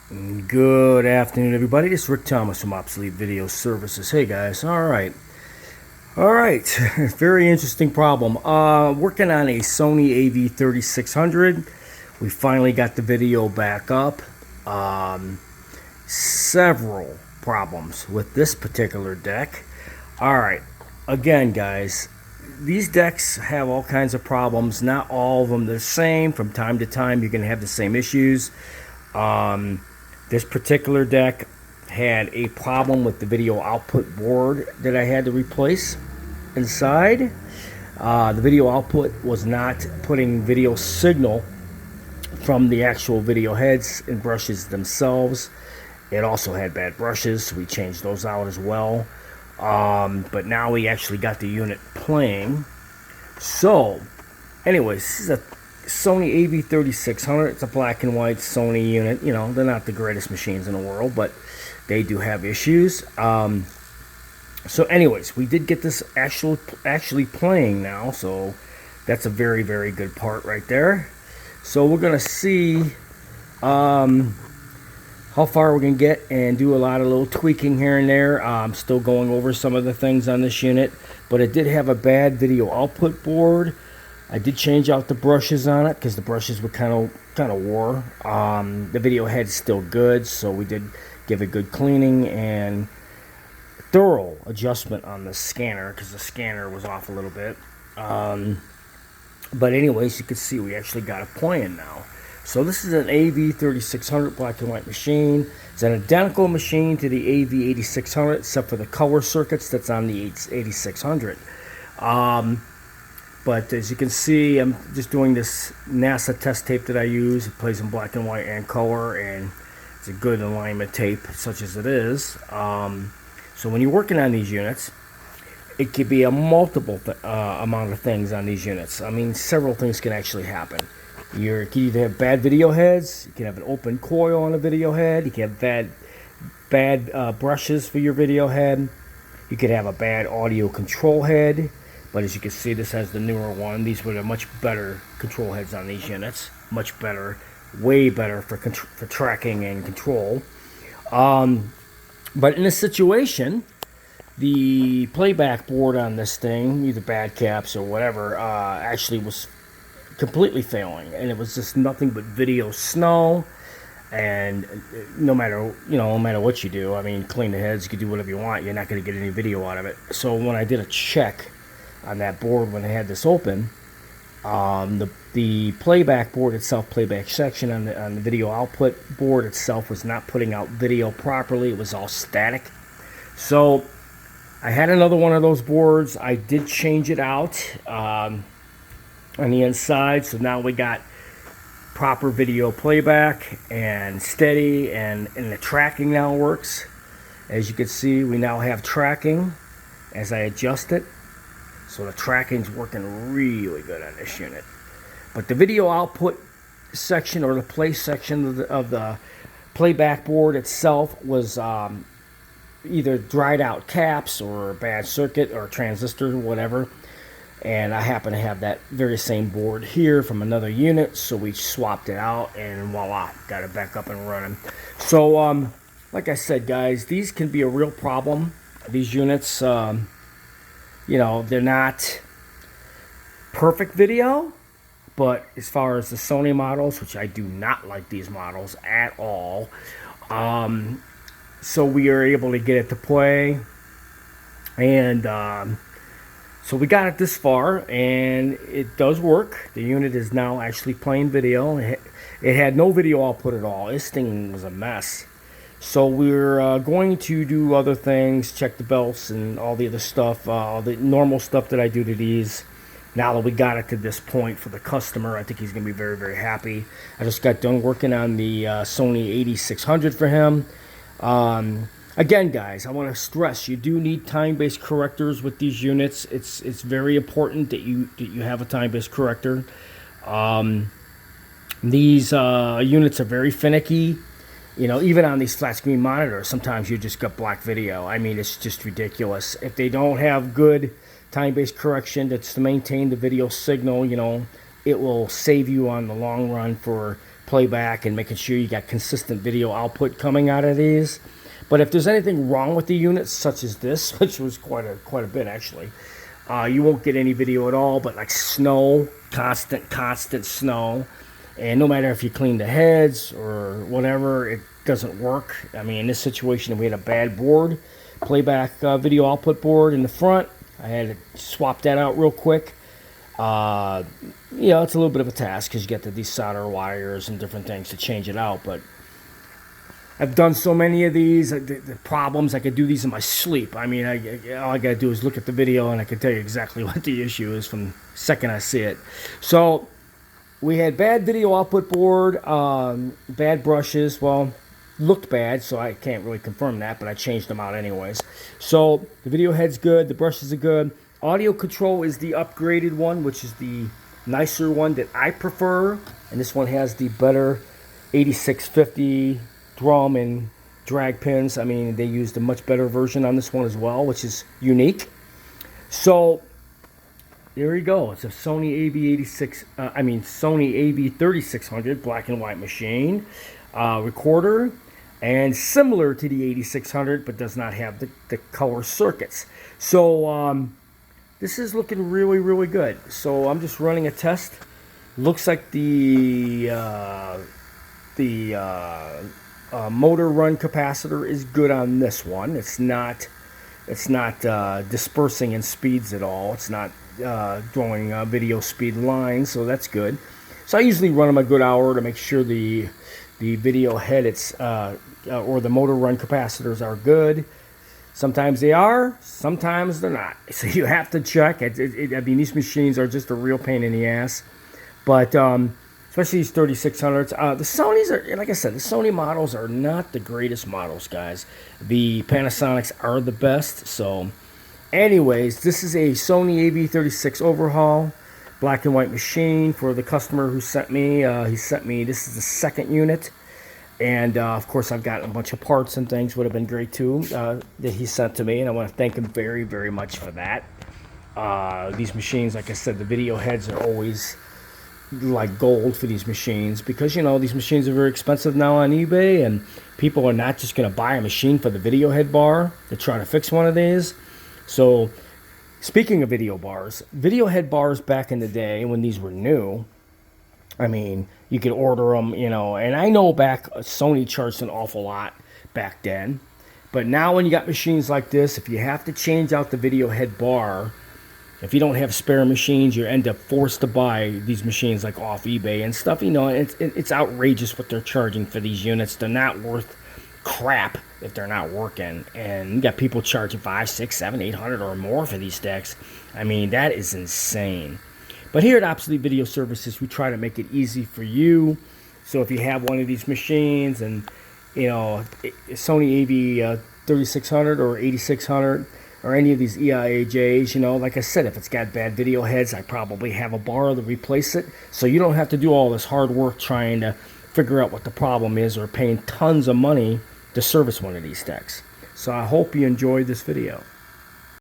Good afternoon, everybody. This is Rick Thomas from Obsolete Video Services. Hey, guys. All right. Very interesting problem. Working on a Sony Av-3600. We finally got the video back up. Several problems with this particular deck. All right. Again, guys, these decks have all kinds of problems. Not all of them the same. From time to time, you're going to have the same issues. This particular deck had a problem with the video output board that I had to replace inside. The video output was not putting video signal from the actual video heads and brushes themselves. It also had bad brushes, so we changed those out as well. But now we actually got the unit playing. So, anyways, this is a Sony Av-3600. It's a black and white Sony unit. You know, they're not the greatest machines in the world, but they do have issues. So anyways, we did get this actually playing now, so that's a very, very good part right there. So we're going to see how far we can get and do a lot of little tweaking here and there. I'm still going over some of the things on this unit, but it did have a bad video output board. I did change out the brushes on it because the brushes were kind of wore. The video head's still good, so we did give it good cleaning and thorough adjustment on the scanner because the scanner was off a little bit. But anyways, you can see we actually got it playing now. So this is an Av-3600 black and white machine. It's an identical machine to the Av-8600 except for the color circuits that's on the 8600. But as you can see, I'm just doing this NASA test tape that I use. It plays in black and white and color, and it's a good alignment tape, such as it is. So when you're working on these units, it could be a multiple amount of things on these units. I mean, several things can actually happen. You can either have bad video heads, you can have an open coil on a video head, you can have bad brushes for your video head, you could have a bad audio control head. But as you can see, this has the newer one. These were the much better control heads on these units. Much better, way better for tracking and control. But in this situation, the playback board on this thing, either bad caps or whatever, actually was completely failing. And it was just nothing but video snow. And no matter what you do, I mean, clean the heads, you can do whatever you want. You're not going to get any video out of it. So when I did a check on that board when I had this open, the playback board itself, playback section on the video output board itself was not putting out video properly. It was all static. So I had another one of those boards. I did change it out on the inside, so now we got proper video playback and steady, and the tracking now works. As you can see, we now have tracking as I adjust it. So the tracking's working really good on this unit. But the video output section, or the play section of the playback board itself, was either dried out caps or a bad circuit or transistor or whatever. And I happen to have that very same board here from another unit, so we swapped it out and voila, got it back up and running. So like I said, guys, these can be a real problem. These units, you know, they're not perfect video, but as far as the Sony models, which I do not like these models at all, so we are able to get it to play, and so we got it this far, and it does work. The unit is now actually playing video. It had no video output at all. This thing was a mess. So we're going to do other things, check the belts and all the other stuff, all the normal stuff that I do to these. Now that we got it to this point for the customer, I think he's going to be very, very happy. I just got done working on the Sony 8600 for him. Again, guys, I want to stress, you do need time-based correctors with these units. It's very important that you have a time-based corrector. These units are very finicky. You know, even on these flat screen monitors, sometimes you just got black video. I mean, it's just ridiculous. If they don't have good time-based correction that's to maintain the video signal, you know, it will save you on the long run for playback and making sure you got consistent video output coming out of these. But if there's anything wrong with the units, such as this, which was quite a bit actually, you won't get any video at all. But like snow, constant snow, and no matter if you clean the heads or whatever, it doesn't work. I mean, in this situation, we had a bad board, playback video output board in the front. I had to swap that out real quick. Yeah, it's a little bit of a task because you get to desolder wires and different things to change it out. But I've done so many of these, the problems, I could do these in my sleep. I mean, all I got to do is look at the video and I can tell you exactly what the issue is from the second I see it. So we had bad video output board, bad brushes. Well, looked bad, so I can't really confirm that, but I changed them out anyways. So the video head's good, the brushes are good. Audio control is the upgraded one, which is the nicer one that I prefer. And this one has the better 8650 drum and drag pins. I mean, they used a much better version on this one as well, which is unique. So there you go. It's a Sony Sony Av-3600 black and white machine recorder, and similar to the 8600, but does not have the color circuits. So this is looking really good. So I'm just running a test. Looks like the motor run capacitor is good on this one. It's not dispersing in speeds at all. It's not drawing video speed lines, so that's good. So I usually run them a good hour to make sure the video head or the motor run capacitors are good. Sometimes they are, sometimes they're not. So you have to check. I mean, these machines are just a real pain in the ass. But especially these 3600s. The Sonys are, like I said, the Sony models are not the greatest models, guys. The Panasonics are the best. So anyways, this is a Sony AV36 overhaul, black and white machine for the customer who sent me. He sent me, this is the second unit. And of course, I've got a bunch of parts and things would have been great too that he sent to me, and I want to thank him very much for that. These machines, like I said, the video heads are always like gold for these machines because, you know, these machines are very expensive now on eBay, and people are not just going to buy a machine for the video head bar to try to fix one of these. So speaking of video head bars back in the day when these were new, I mean, you could order them, you know, and I know Sony charged an awful lot back then. But now when you got machines like this, if you have to change out the video head bar, if you don't have spare machines, you end up forced to buy these machines like off eBay and stuff. You know, it's outrageous what they're charging for these units. They're not worth crap if they're not working. And you got people charging $500, $600, $700, $800 or more for these decks. I mean, that is insane. But here at Obsolete Video Services, we try to make it easy for you. So if you have one of these machines and, you know, Sony AV3600 or 8600 or any of these EIAJs, you know, like I said, if it's got bad video heads, I probably have a bar to replace it. So you don't have to do all this hard work trying to figure out what the problem is or paying tons of money to service one of these decks. So I hope you enjoyed this video.